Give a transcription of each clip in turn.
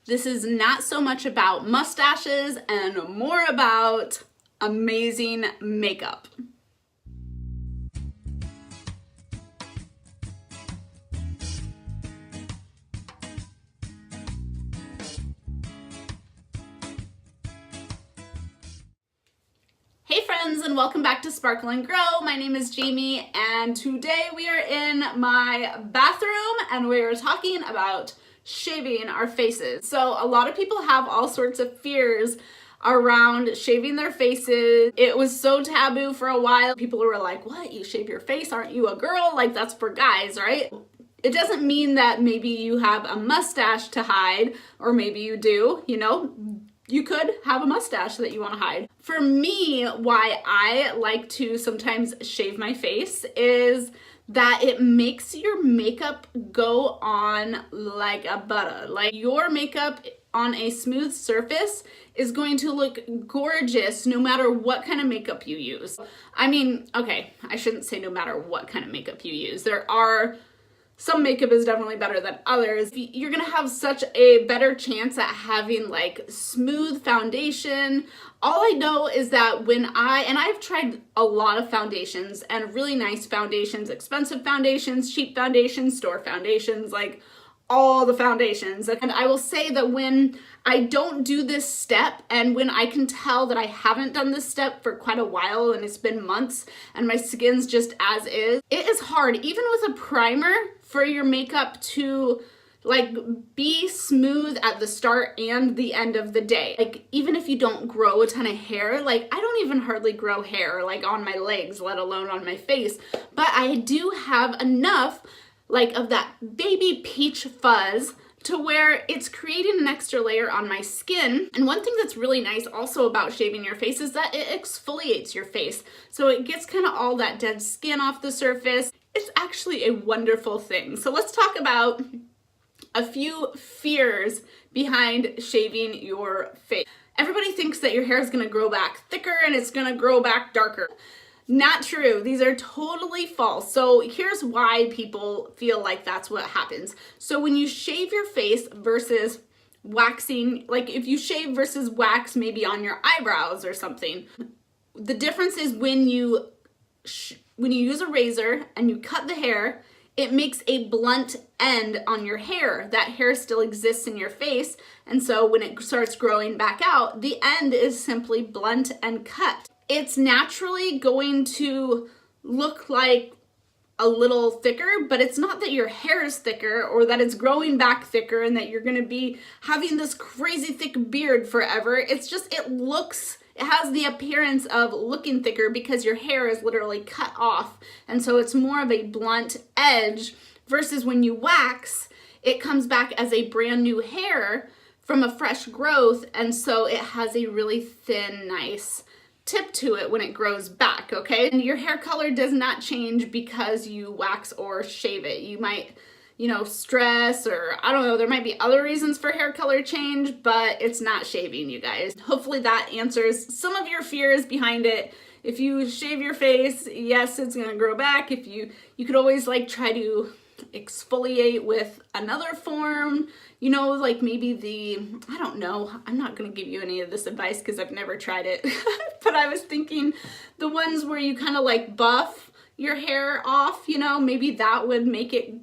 This is not so much about mustaches and more about amazing makeup. Hey friends, and welcome back to Sparkle and Grow. My name is Jamie, and today we are in my bathroom and we are talking about shaving our faces. So a lot of people have all sorts of fears around shaving their faces. It was so taboo for a while. People were like, what, you shave your face? Aren't you a girl? Like, that's for guys, right? It doesn't mean that maybe you have a mustache to hide, or maybe you do, you know. You could have a mustache that you want to hide. For me, why I like to sometimes shave my face is that it makes your makeup go on like a butter. Like, your makeup on a smooth surface is going to look gorgeous no matter what kind of makeup you use. I mean, okay, I shouldn't say no matter what kind of makeup you use. Some makeup is definitely better than others. You're gonna have such a better chance at having like smooth foundation. All I know is that I've tried a lot of foundations, and really nice foundations, expensive foundations, cheap foundations, store foundations, like all the foundations. And I will say that when I don't do this step, and when I can tell that I haven't done this step for quite a while and it's been months and my skin's just as is, it is hard, even with a primer, for your makeup to like be smooth at the start and the end of the day. Like, even if you don't grow a ton of hair, like I don't even hardly grow hair like on my legs, let alone on my face, but I do have enough like of that baby peach fuzz to where it's creating an extra layer on my skin. And one thing that's really nice also about shaving your face is that it exfoliates your face. So it gets kind of all that dead skin off the surface. It's actually a wonderful thing. So let's talk about a few fears behind shaving your face. Everybody thinks that your hair is gonna grow back thicker and it's gonna grow back darker. Not true. These are totally false. So here's why people feel like that's what happens. So when you shave your face versus waxing, like if you shave versus wax maybe on your eyebrows or something, the difference is when you use a razor and you cut the hair, it makes a blunt end on your hair. That hair still exists in your face, and so when it starts growing back out, the end is simply blunt and cut. It's naturally going to look like a little thicker, but it's not that your hair is thicker or that it's growing back thicker and that you're gonna be having this crazy thick beard forever. It's just, it has the appearance of looking thicker because your hair is literally cut off. And so it's more of a blunt edge, versus when you wax, it comes back as a brand new hair from a fresh growth. And so it has a really thin, nice tip to it when it grows back, okay? And your hair color does not change because you wax or shave it. You might, stress, or I don't know, there might be other reasons for hair color change, but it's not shaving, you guys. Hopefully that answers some of your fears behind it. If you shave your face, yes, it's gonna grow back. If you could always like try to exfoliate with another form, like maybe I don't know, I'm not gonna give you any of this advice because I've never tried it, but I was thinking the ones where you kind of like buff your hair off, maybe that would make it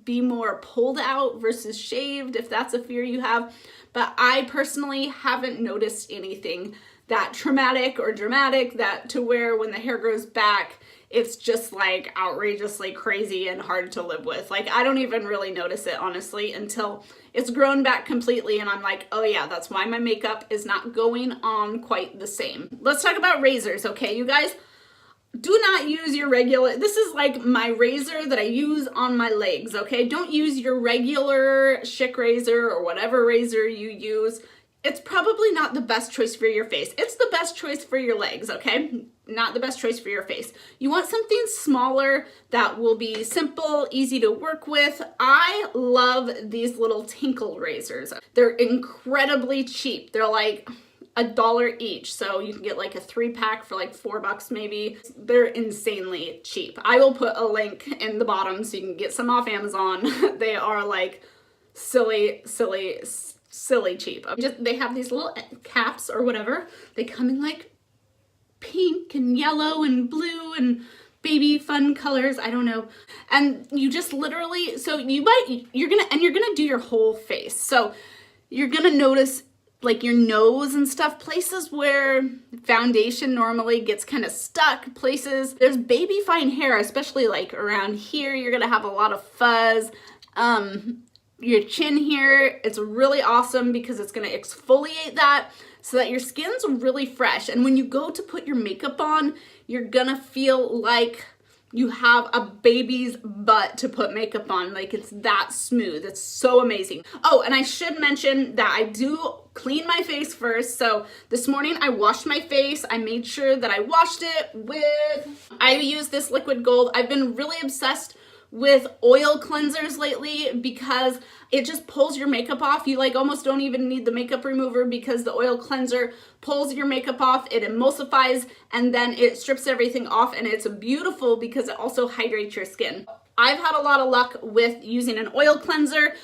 be more pulled out versus shaved, if that's a fear you have. But I personally haven't noticed anything that traumatic or dramatic that to where when the hair grows back, it's just like outrageously crazy and hard to live with. Like, I don't even really notice it, honestly, until it's grown back completely and I'm like, oh yeah, that's why my makeup is not going on quite the same. Let's talk about razors, okay, you guys? Do not use your regular, this is like my razor that I use on my legs, okay? Don't use your regular Schick razor or whatever razor you use. It's probably not the best choice for your face. It's the best choice for your legs, okay? Not the best choice for your face. You want something smaller that will be simple, easy to work with. I love these little tinkle razors. They're incredibly cheap. They're like $1 each, so you can get like a 3-pack for like $4 maybe. They're insanely cheap. I will put a link in the bottom so you can get some off Amazon. They are like silly silly cheap. They have these little caps or whatever. They come in like pink and yellow and blue and baby fun colors, I don't know. And you just literally, so you're gonna do your whole face. So you're gonna notice like your nose and stuff, places where foundation normally gets kind of stuck, places there's baby fine hair, especially like around here, you're gonna have a lot of fuzz. Your chin here, it's really awesome because it's gonna exfoliate that so that your skin's really fresh. And when you go to put your makeup on, you're gonna feel like you have a baby's butt to put makeup on. Like, it's that smooth. It's so amazing. Oh, and I should mention that I do clean my face first. So this morning I washed my face. I made sure that I washed it with, I use this liquid gold. I've been really obsessed with oil cleansers lately because it just pulls your makeup off. You like almost don't even need the makeup remover because the oil cleanser pulls your makeup off, it emulsifies, and then it strips everything off, and it's beautiful because it also hydrates your skin. I've had a lot of luck with using an oil cleanser.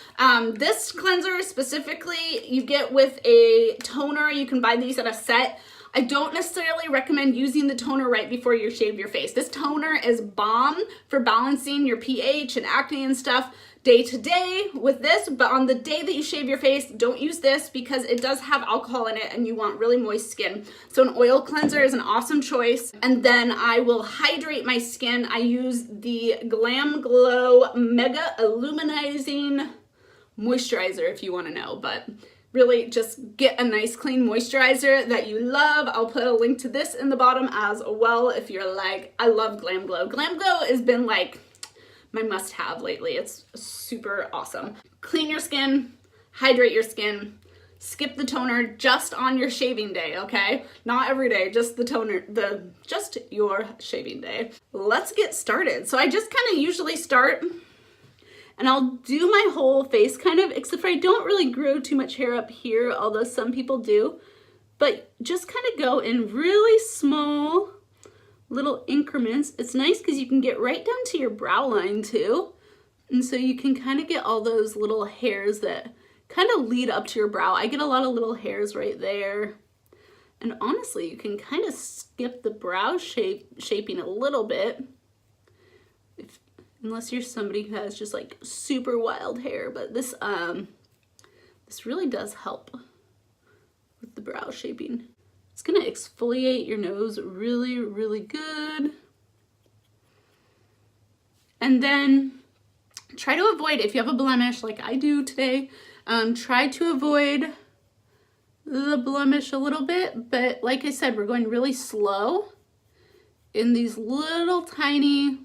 This cleanser specifically you get with a toner. You can buy these at a set. I don't necessarily recommend using the toner right before you shave your face. This toner is bomb for balancing your pH and acne and stuff day to day with this, but on the day that you shave your face, don't use this because it does have alcohol in it and you want really moist skin. So an oil cleanser is an awesome choice. And then I will hydrate my skin. I use the Glam Glow Mega Illuminizing Moisturizer if you want to know, but really just get a nice clean moisturizer that you love. I'll put a link to this in the bottom as well if you're like, I love Glam Glow. Glam Glow has been like my must-have lately. It's super awesome. Clean your skin, hydrate your skin, skip the toner just on your shaving day, okay? Not every day, just the toner, just your shaving day. Let's get started. So I just kind of usually start and I'll do my whole face kind of, except for I don't really grow too much hair up here, although some people do, but just kind of go in really small little increments. It's nice because you can get right down to your brow line too. And so you can kind of get all those little hairs that kind of lead up to your brow. I get a lot of little hairs right there. And honestly, you can kind of skip the brow shaping a little bit. Unless you're somebody who has just like super wild hair, but this really does help with the brow shaping. It's gonna exfoliate your nose really, really good. And then try to avoid, if you have a blemish like I do today, try to avoid the blemish a little bit, but like I said, we're going really slow in these little tiny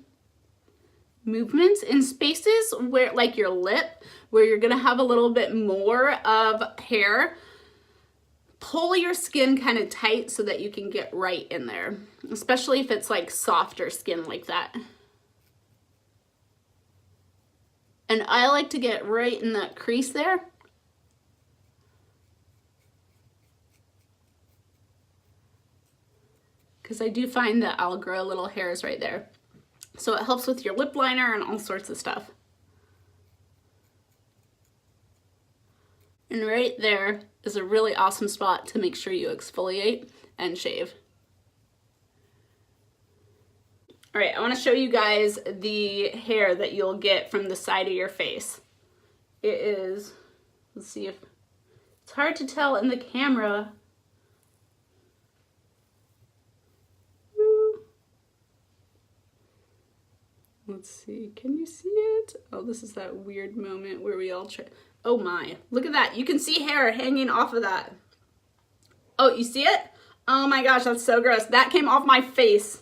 movements in spaces where, like your lip, where you're gonna have a little bit more of hair. Pull your skin kind of tight so that you can get right in there, especially if it's like softer skin like that. And I like to get right in that crease there. Because I do find that I'll grow little hairs right there. So it helps with your lip liner and all sorts of stuff. And right there is a really awesome spot to make sure you exfoliate and shave. All right, I want to show you guys the hair that you'll get from the side of your face. It is, let's see if, it's hard to tell in the camera. Let's see, can you see it? Oh, this is that weird moment where we all try. Oh my, look at that. You can see hair hanging off of that. Oh, you see it? Oh my gosh, that's so gross. That came off my face.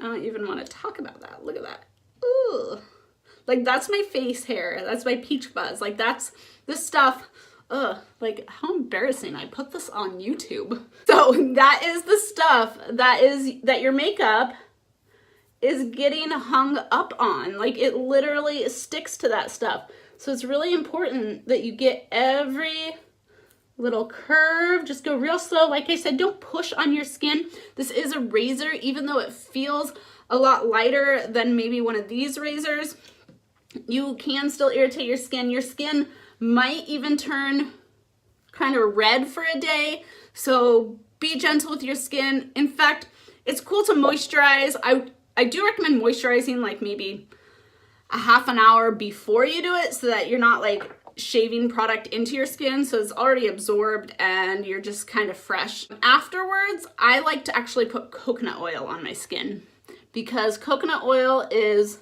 I don't even want to talk about that. Look at that. Ooh. Like, that's my face hair. That's my peach fuzz. Like, that's this stuff. Ugh, like, how embarrassing. I put this on YouTube. So that is the stuff that your makeup is getting hung up on. Like, it literally sticks to that stuff. So it's really important that you get every little curve. Just go real slow. Like I said, don't push on your skin. This is a razor, even though it feels a lot lighter than maybe one of these razors. You can still irritate your skin. Your skin might even turn kind of red for a day. So be gentle with your skin. In fact, it's cool to moisturize. I do recommend moisturizing like maybe a half an hour before you do it so that you're not like shaving product into your skin, so it's already absorbed and you're just kind of fresh. Afterwards, I like to actually put coconut oil on my skin because coconut oil is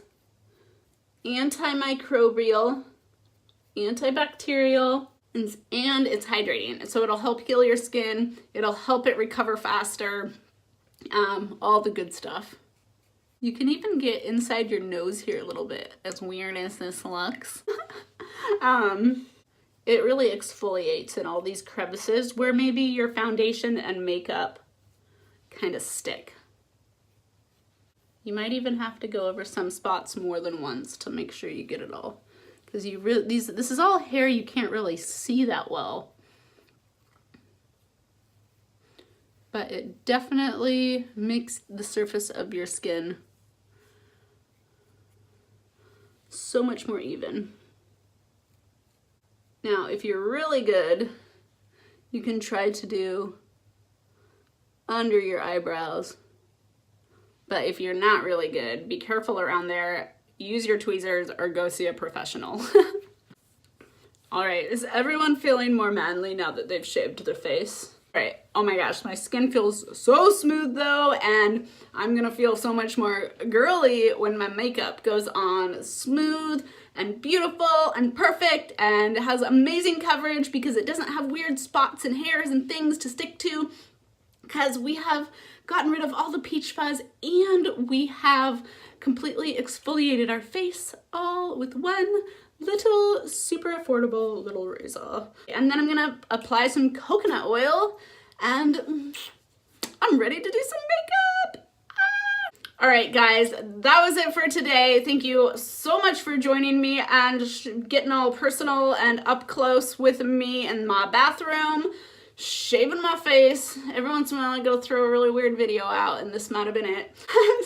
antimicrobial, antibacterial, and it's hydrating. So it'll help heal your skin, it'll help it recover faster, all the good stuff. You can even get inside your nose here a little bit, as weird as this looks. It really exfoliates in all these crevices where maybe your foundation and makeup kind of stick. You might even have to go over some spots more than once to make sure you get it all. Because this is all hair you can't really see that well. But it definitely makes the surface of your skin so much more even. Now, if you're really good, you can try to do under your eyebrows. But if you're not really good, be careful around there. Use your tweezers or go see a professional. All right, is everyone feeling more manly now that they've shaved their face? All right, oh my gosh, my skin feels so smooth though, and I'm gonna feel so much more girly when my makeup goes on smooth and beautiful and perfect and has amazing coverage because it doesn't have weird spots and hairs and things to stick to, because we have gotten rid of all the peach fuzz and we have completely exfoliated our face all with one little super affordable little razor. And then I'm gonna apply some coconut oil and I'm ready to do some makeup. All right, guys, that was it for today. Thank you so much for joining me and getting all personal and up close with me in my bathroom, shaving my face. Every once in a while I go throw a really weird video out and this might have been it.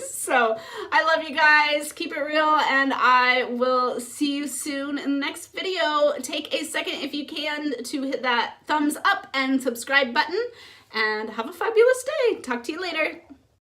So I love you guys, keep it real, and I will see you soon in the next video. Take a second if you can to hit that thumbs up and subscribe button, and have a fabulous day. Talk to you later.